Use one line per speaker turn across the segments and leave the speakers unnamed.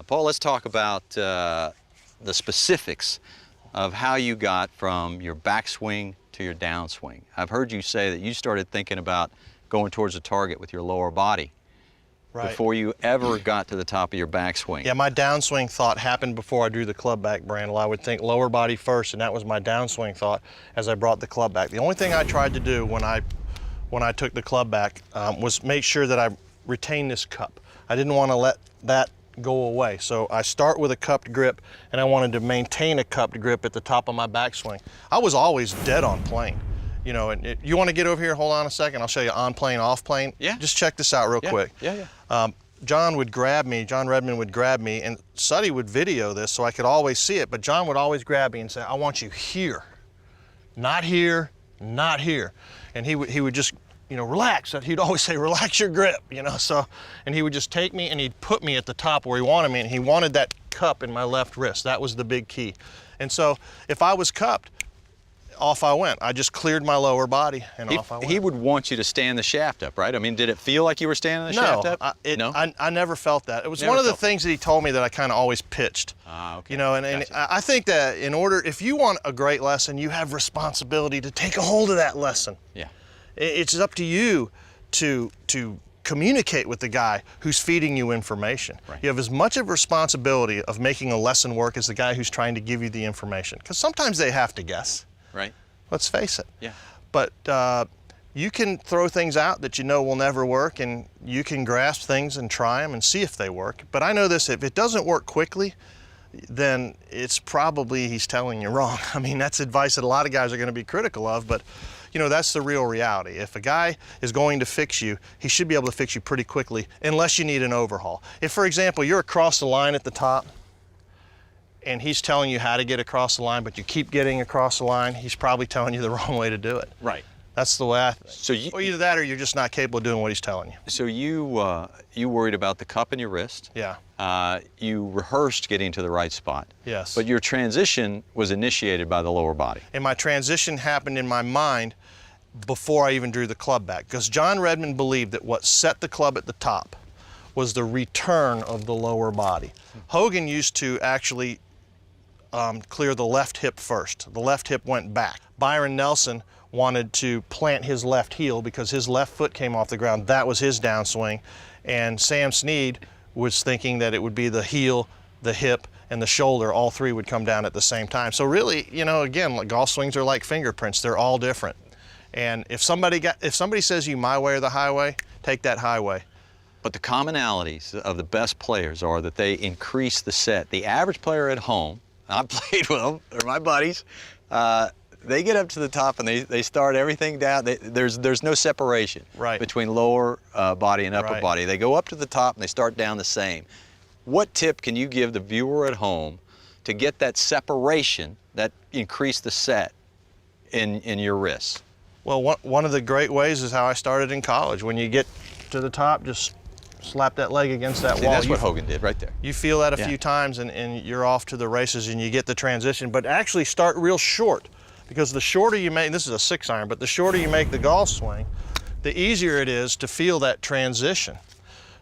Paul, let's talk about the specifics of how you got from your backswing to your downswing. I've heard you say that you started thinking about going towards the target with your lower body before you ever got to the top of your backswing.
Yeah, my downswing thought happened before I drew the club back, Brandel. I would think lower body first, and that was my downswing thought as I brought the club back. The only thing I tried to do when I took the club back was make sure that I retain this cup. I didn't want to let that go away. So I start with a cupped grip, and I wanted to maintain a cupped grip at the top of my backswing. I was always dead on plane. You know, and you want to get over here, hold on a second, I'll show you on plane, off plane.
Yeah.
Just check this out real quick. John would grab me, John Redmond would grab me, and Suddy would video this so I could always see it, but John would always grab me and say, I want you here, not here, not here. And he would just, you know, relax. He'd always say, relax your grip, you know, so, and he would just take me and he'd put me at the top where he wanted me, and he wanted that cup in my left wrist. That was the big key. And so if I was cupped, off I went. I just cleared my lower body and off I went.
He would want you to stand the shaft up, right? I mean, did it feel like you were standing the shaft up?
No, I never felt that. It was one of the things that he told me that I kind of always pitched.
Okay.
You know, and I think that in order, if you want a great lesson, you have responsibility to take a hold of that lesson.
Yeah.
It's up to you to communicate with the guy who's feeding you information.
Right.
You have as much of a responsibility of making a lesson work as the guy who's trying to give you the information. Because sometimes they have to guess.
Right.
Let's face it.
Yeah.
But you can throw things out that you know will never work, and you can grasp things and try them and see if they work. But I know this, if it doesn't work quickly, then it's probably he's telling you wrong. I mean, that's advice that a lot of guys are going to be critical of, but you know, that's the real reality. If a guy is going to fix you, he should be able to fix you pretty quickly, unless you need an overhaul. If, for example, you're across the line at the top, and he's telling you how to get across the line, but you keep getting across the line, he's probably telling you the wrong way to do it.
Right.
That's the way I think.
So
or either that or you're just not capable of doing what he's telling you.
So you worried about the cup in your wrist.
Yeah.
You rehearsed getting to the right spot.
Yes.
But your transition was initiated by the lower body.
And my transition happened in my mind before I even drew the club back, because John Redmond believed that what set the club at the top was the return of the lower body. Hogan used to actually clear the left hip first. The left hip went back. Byron Nelson wanted to plant his left heel because his left foot came off the ground. That was his downswing. And Sam Snead was thinking that it would be the heel, the hip, and the shoulder. All three would come down at the same time. So really, you know, again, like golf swings are like fingerprints. They're all different. And if somebody says you my way or the highway, take that highway.
But the commonalities of the best players are that they increase the set. The average player at home, I've played with them, they're my buddies, they get up to the top and they start everything down. There's no separation between lower body and upper body. They go up to the top and they start down the same. What tip can you give the viewer at home to get that separation, that increase the set in your wrists?
Well, one of the great ways is how I started in college. When you get to the top, just slap that leg against that wall.
That's what Hogan did right there.
You feel that a few times and you're off to the races and you get the transition, but actually start real short, because the shorter you make, this is a 6-iron, but the shorter you make the golf swing, the easier it is to feel that transition,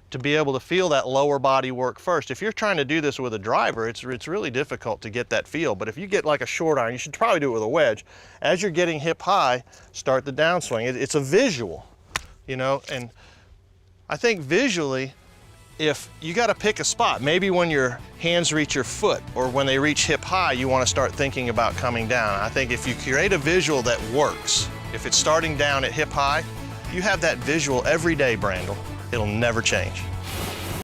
to be able to feel that lower body work first. If you're trying to do this with a driver, it's really difficult to get that feel, but if you get like a short iron, you should probably do it with a wedge. As you're getting hip high, start the downswing. It's a visual, you know, and I think visually, if you got to pick a spot, maybe when your hands reach your foot or when they reach hip high, you want to start thinking about coming down. I think if you create a visual that works, if it's starting down at hip high, you have that visual every day, Brandel. It'll never change.